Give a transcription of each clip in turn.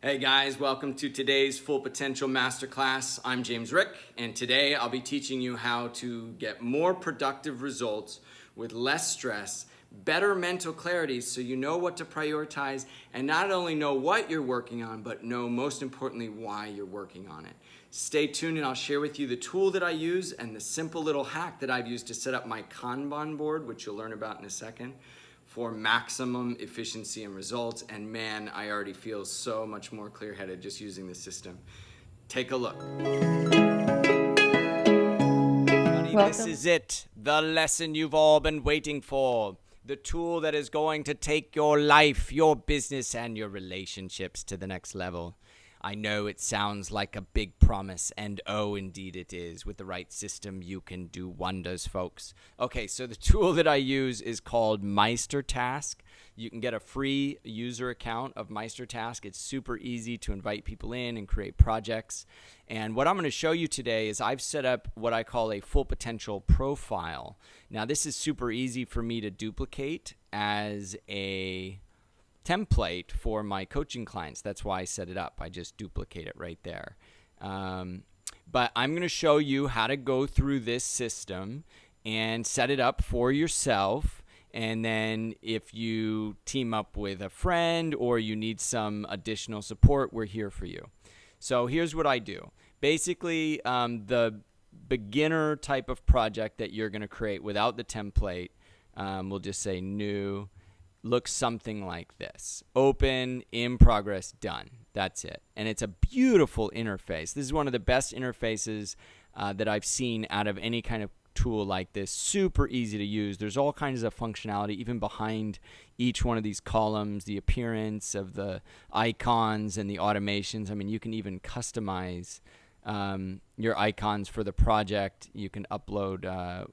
Hey guys, welcome to today's Full Potential Masterclass. I'm James Rick, and today I'll be teaching you how to get more productive results with less stress, better mental clarity so you know what to prioritize and not only know what you're working on, but know most importantly why you're working on it. Stay tuned and I'll share with you the tool that I use and the simple little hack that I've used to set up my Kanban board, which you'll learn about in a second, for maximum efficiency and results. And man, I already feel so much more clear-headed just using the system. Take a look. This is it, the lesson you've all been waiting for. The tool that is going to take your life, your business, and your relationships to the next level. I know it sounds like a big promise, and oh, indeed it is. With the right system, you can do wonders, folks. Okay, so the tool that I use is called MeisterTask. You can get a free user account of MeisterTask. It's super easy to invite people in and create projects. And what I'm going to show you today is I've set up what I call a full potential profile. Now, this is super easy for me to duplicate as a template for my coaching clients. That's why I set it up. I just duplicate it right there. But I'm going to show you how to go through this system and set it up for yourself. And then if you team up with a friend or you need some additional support, we're here for you. So here's what I do. Basically, the beginner type of project that you're going to create without the template, we'll just say new, looks something like this. Open, in progress, done. That's it. And it's a beautiful interface. This is one of the best interfaces that I've seen out of any kind of tool like this. Super easy to use. There's all kinds of functionality even behind each one of these columns, the appearance of the icons and the automations. I mean, you can even customize your icons for the project. You can upload,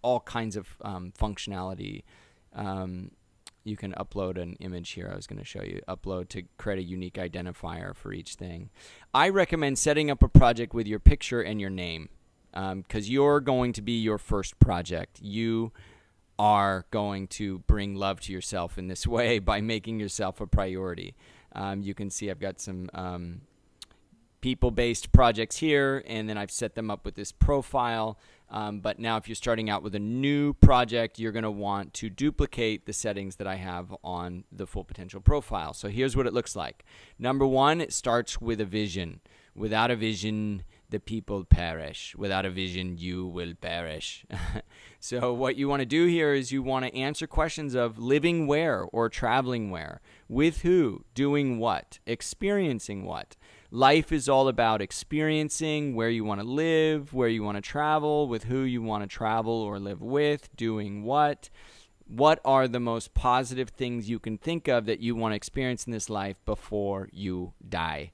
all kinds of functionality. You can upload an image here. I was going to show you. Upload to create a unique identifier for each thing. I recommend setting up a project with your picture and your name because you're going to be your first project. You are going to bring love to yourself in this way by making yourself a priority. You can see I've got some people-based projects here, and then I've set them up with this profile. But now if you're starting out with a new project, you're going to want to duplicate the settings that I have on the Full Potential profile. So here's what it looks like. Number one, it starts with a vision. Without a vision, the people perish. Without a vision, you will perish. So what you want to do here is you want to answer questions of living where or traveling where, with who, doing what, experiencing what. Life is all about experiencing where you want to live, where you want to travel, with who you want to travel or live with, doing what. What are the most positive things you can think of that you want to experience in this life before you die?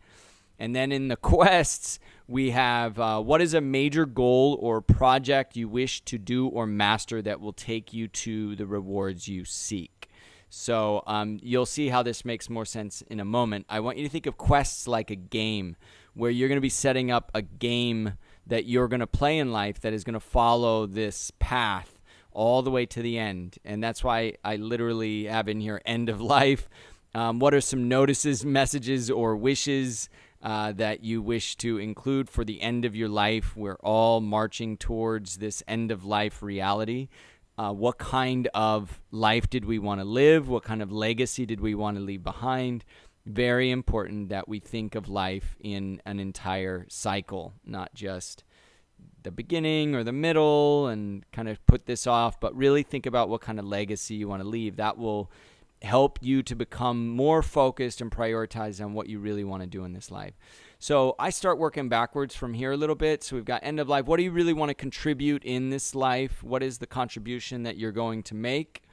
And then in the quests, we have what is a major goal or project you wish to do or master that will take you to the rewards you seek. So you'll see how this makes more sense in a moment. I want you to think of quests like a game where you're going to be setting up a game that you're going to play in life that is going to follow this path all the way to the end. And that's why I literally have in here end of life. What are some notices, messages, or wishes that you wish to include for the end of your life? We're all marching towards this end of life reality. What kind of life did we want to live? What kind of legacy did we want to leave behind? Very important that we think of life in an entire cycle, not just the beginning or the middle and kind of put this off, but really think about what kind of legacy you want to leave. That will help you to become more focused and prioritize on what you really want to do in this life. So I start working backwards from here a little bit. So we've got end of life. What do you really want to contribute in this life? What is the contribution that you're going to make?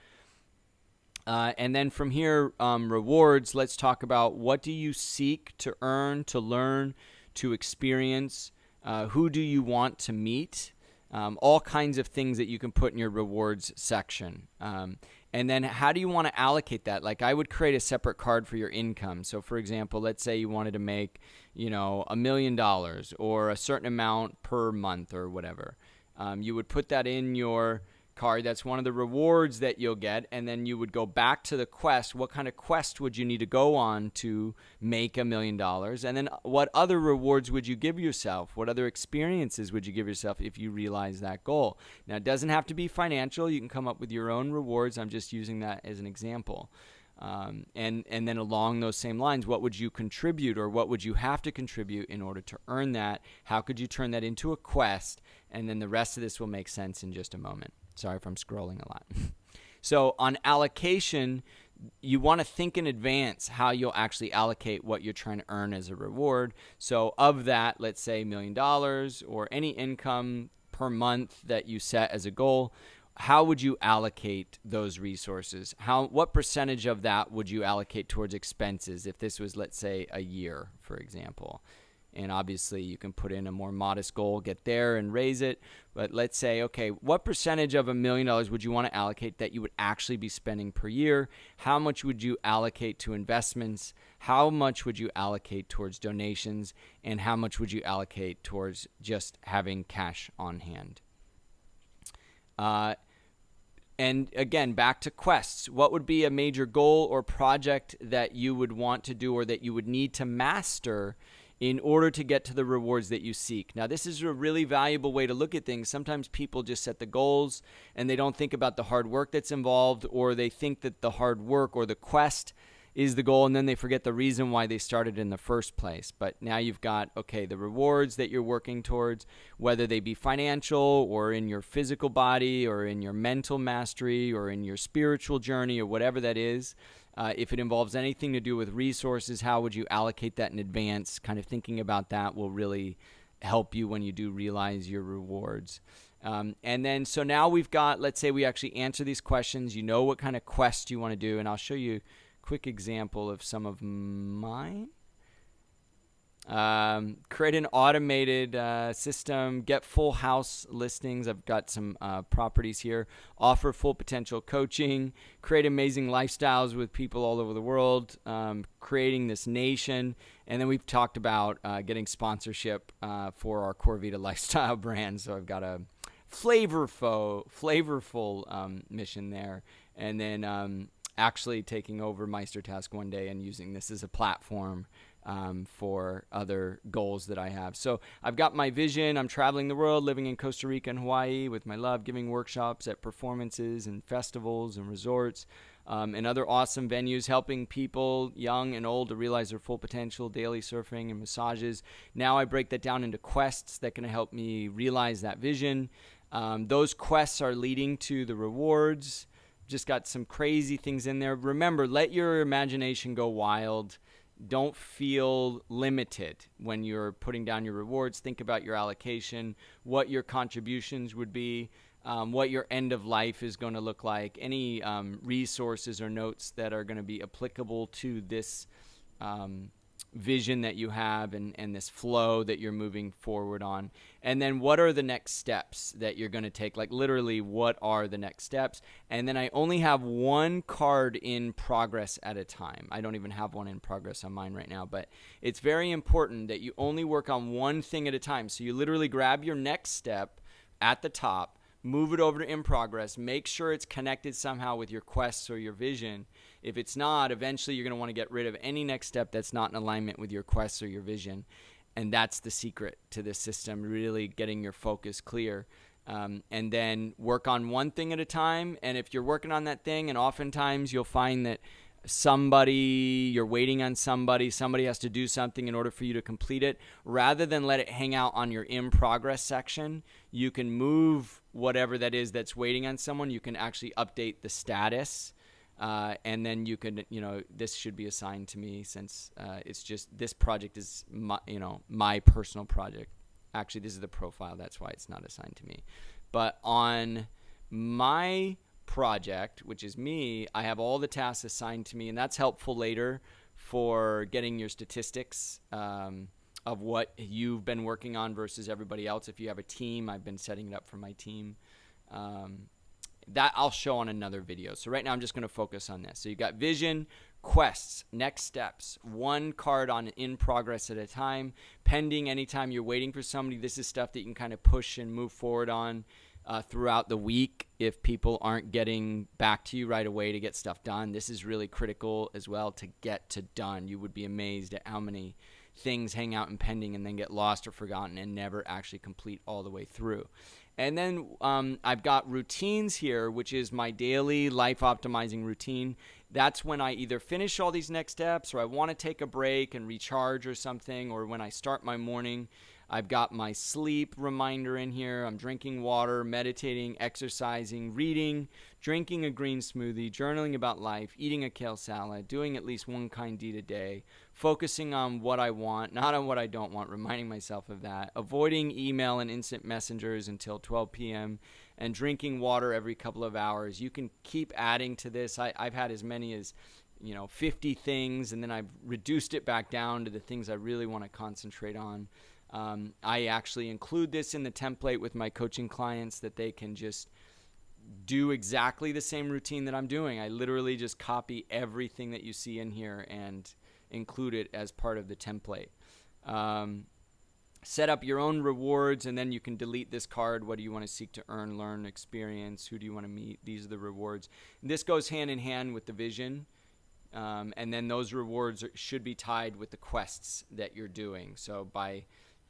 And then from here, rewards. Let's talk about what do you seek to earn, to learn, to experience? Who do you want to meet? All kinds of things that you can put in your rewards section. And then how do you want to allocate that? Like I would create a separate card for your income. So for example, let's say you wanted to make, $1 million or a certain amount per month or whatever. You would put that in your card. That's one of the rewards that you'll get. And then you would go back to the quest. What kind of quest would you need to go on to make $1 million? And then what other rewards would you give yourself? What other experiences would you give yourself if you realize that goal? Now, it doesn't have to be financial. You can come up with your own rewards. I'm just using that as an example. And then along those same lines, what would you contribute, or what would you have to contribute in order to earn that? How could you turn that into a quest? And then the rest of this will make sense in just a moment. Sorry if I'm scrolling a lot. So on allocation, you want to think in advance how you'll actually allocate what you're trying to earn as a reward. So of that, let's say $1 million or any income per month that you set as a goal, how would you allocate those resources? What percentage of that would you allocate towards expenses if this was, let's say, a year, for example? And obviously, you can put in a more modest goal, get there and raise it. But let's say, okay, what percentage of $1 million would you want to allocate that you would actually be spending per year? How much would you allocate to investments? How much would you allocate towards donations? And how much would you allocate towards just having cash on hand? And again, back to quests. What would be a major goal or project that you would want to do or that you would need to master in order to get to the rewards that you seek? Now, this is a really valuable way to look at things. Sometimes people just set the goals and they don't think about the hard work that's involved, or they think that the hard work or the quest is the goal, and then they forget the reason why they started in the first place. But now you've got, okay, the rewards that you're working towards, whether they be financial or in your physical body or in your mental mastery or in your spiritual journey or whatever that is. If it involves anything to do with resources, how would you allocate that in advance? Kind of thinking about that will really help you when you do realize your rewards. And then, so now we've got, let's say we actually answer these questions. You know what kind of quest you want to do, and I'll show you quick example of some of mine. Create an automated system, get full house listings. I've got some properties here. Offer full potential coaching, create amazing lifestyles with people all over the world, creating this nation. And then we've talked about getting sponsorship for our Core Vita lifestyle brand. So I've got a flavorful mission there. And then actually taking over Meistertask one day and using this as a platform for other goals that I have. So I've got my vision. I'm traveling the world, living in Costa Rica and Hawaii with my love, giving workshops at performances and festivals and resorts and other awesome venues, helping people young and old to realize their full potential, daily surfing and massages. Now I break that down into quests that can help me realize that vision. Those quests are leading to the rewards. Just got some crazy things in there. Remember, let your imagination go wild. Don't feel limited when you're putting down your rewards. Think about your allocation, what your contributions would be, what your end of life is going to look like, any resources or notes that are going to be applicable to this vision that you have and this flow that you're moving forward on. And then what are the next steps that you're going to take? Like literally, what are the next steps? And then I only have one card in progress at a time. I don't even have one in progress on mine right now, but it's very important that you only work on one thing at a time. So you literally grab your next step at the top, move it over to in progress, make sure it's connected somehow with your quests or your vision. If it's not, eventually you're going to want to get rid of any next step that's not in alignment with your quests or your vision. And that's the secret to this system, really getting your focus clear. And then work on one thing at a time. And if you're working on that thing, and oftentimes you'll find that you're waiting on somebody has to do something in order for you to complete it. Rather than let it hang out on your in progress section, you can move whatever that is that's waiting on someone. You can actually update the status. And then you can, this should be assigned to me since it's just, this project is my personal project. Actually, this is the profile. That's why it's not assigned to me. But on my project, which is me, I have all the tasks assigned to me, and that's helpful later for getting your statistics of what you've been working on versus everybody else. If you have a team, I've been setting it up for my team. That I'll show on another video. So right now I'm just going to focus on this. So you got vision, quests, next steps, one card on in progress at a time, pending anytime you're waiting for somebody. This is stuff that you can kind of push and move forward on. throughout the week if people aren't getting back to you right away to get stuff done. This is really critical as well to get to done. You would be amazed at how many things hang out and pending and then get lost or forgotten and never actually complete all the way through. And then I've got routines here, which is my daily life optimizing routine. That's when I either finish all these next steps or I want to take a break and recharge or something, or when I start my morning. I've got my sleep reminder in here. I'm drinking water, meditating, exercising, reading, drinking a green smoothie, journaling about life, eating a kale salad, doing at least one kind deed a day, focusing on what I want, not on what I don't want, reminding myself of that, avoiding email and instant messengers until 12 p.m., and drinking water every couple of hours. You can keep adding to this. I've had as many as 50 things, and then I've reduced it back down to the things I really want to concentrate on. I actually include this in the template with my coaching clients that they can just do exactly the same routine that I'm doing. I literally just copy everything that you see in here and include it as part of the template. Set up your own rewards, and then you can delete this card. What do you want to seek to earn, learn, experience? Who do you want to meet? These are the rewards. And this goes hand in hand with the vision. And then those rewards should be tied with the quests that you're doing. So by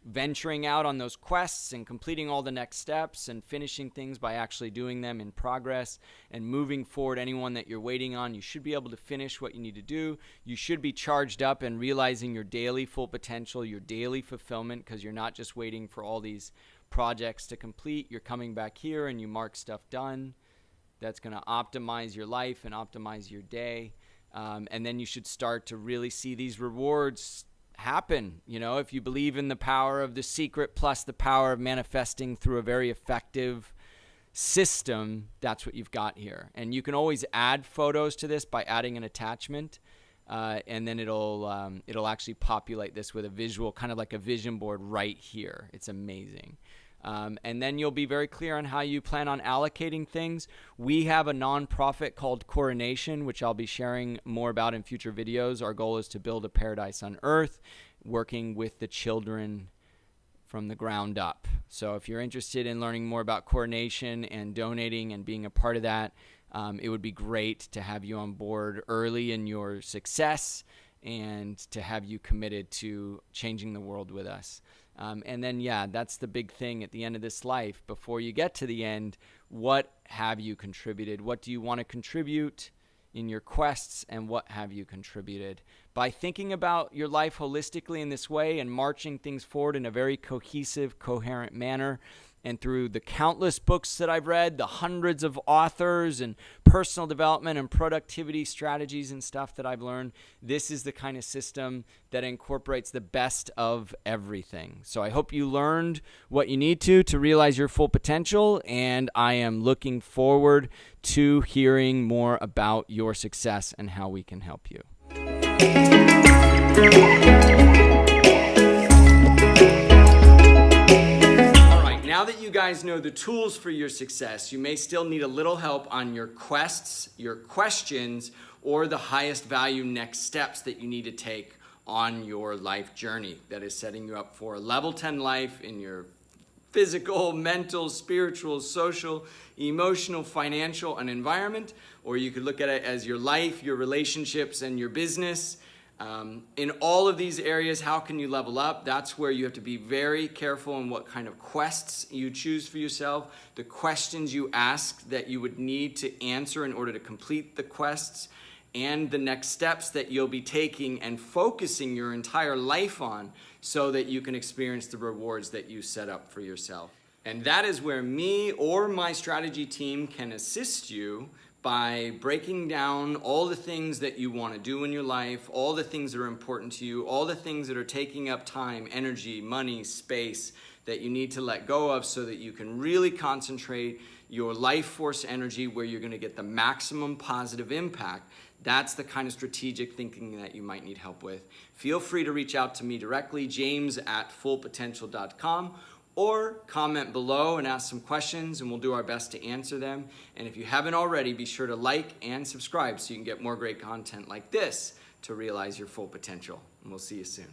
venturing out on those quests and completing all the next steps and finishing things by actually doing them in progress and moving forward, anyone that you're waiting on, you should be able to finish what you need to do. You should be charged up and realizing your daily full potential, your daily fulfillment, because you're not just waiting for all these projects to complete. You're coming back here and you mark stuff done. That's going to optimize your life and optimize your day. And then you should start to really see these rewards happen. If you believe in the power of the secret plus the power of manifesting through a very effective system, that's what you've got here. And you can always add photos to this by adding an attachment, and then it'll actually populate this with a visual, kind of like a vision board right here. It's amazing. And then you'll be very clear on how you plan on allocating things. We have a nonprofit called Coronation, which I'll be sharing more about in future videos. Our goal is to build a paradise on earth, working with the children from the ground up. So if you're interested in learning more about Coronation and donating and being a part of that, it would be great to have you on board early in your success and to have you committed to changing the world with us. And then, that's the big thing at the end of this life. Before you get to the end, what have you contributed? What do you want to contribute in your quests, and what have you contributed? By thinking about your life holistically in this way and marching things forward in a very cohesive, coherent manner, and through the countless books that I've read, the hundreds of authors and personal development and productivity strategies and stuff that I've learned, this is the kind of system that incorporates the best of everything. So I hope you learned what you need to realize your full potential, and I am looking forward to hearing more about your success and how we can help you. Now that you guys know the tools for your success, you may still need a little help on your quests, your questions, or the highest value next steps that you need to take on your life journey that is setting you up for a level 10 life in your physical, mental, spiritual, social, emotional, financial, and environment. Or you could look at it as your life, your relationships, and your business. In all of these areas, how can you level up? That's where you have to be very careful in what kind of quests you choose for yourself, the questions you ask that you would need to answer in order to complete the quests, and the next steps that you'll be taking and focusing your entire life on so that you can experience the rewards that you set up for yourself. And that is where me or my strategy team can assist you by breaking down all the things that you want to do in your life, all the things that are important to you, all the things that are taking up time, energy, money, space that you need to let go of so that you can really concentrate your life force energy where you're going to get the maximum positive impact. That's the kind of strategic thinking that you might need help with. Feel free to reach out to me directly, james@fullpotential.com, or comment below and ask some questions, and we'll do our best to answer them. And if you haven't already, be sure to like and subscribe so you can get more great content like this to realize your full potential. And we'll see you soon.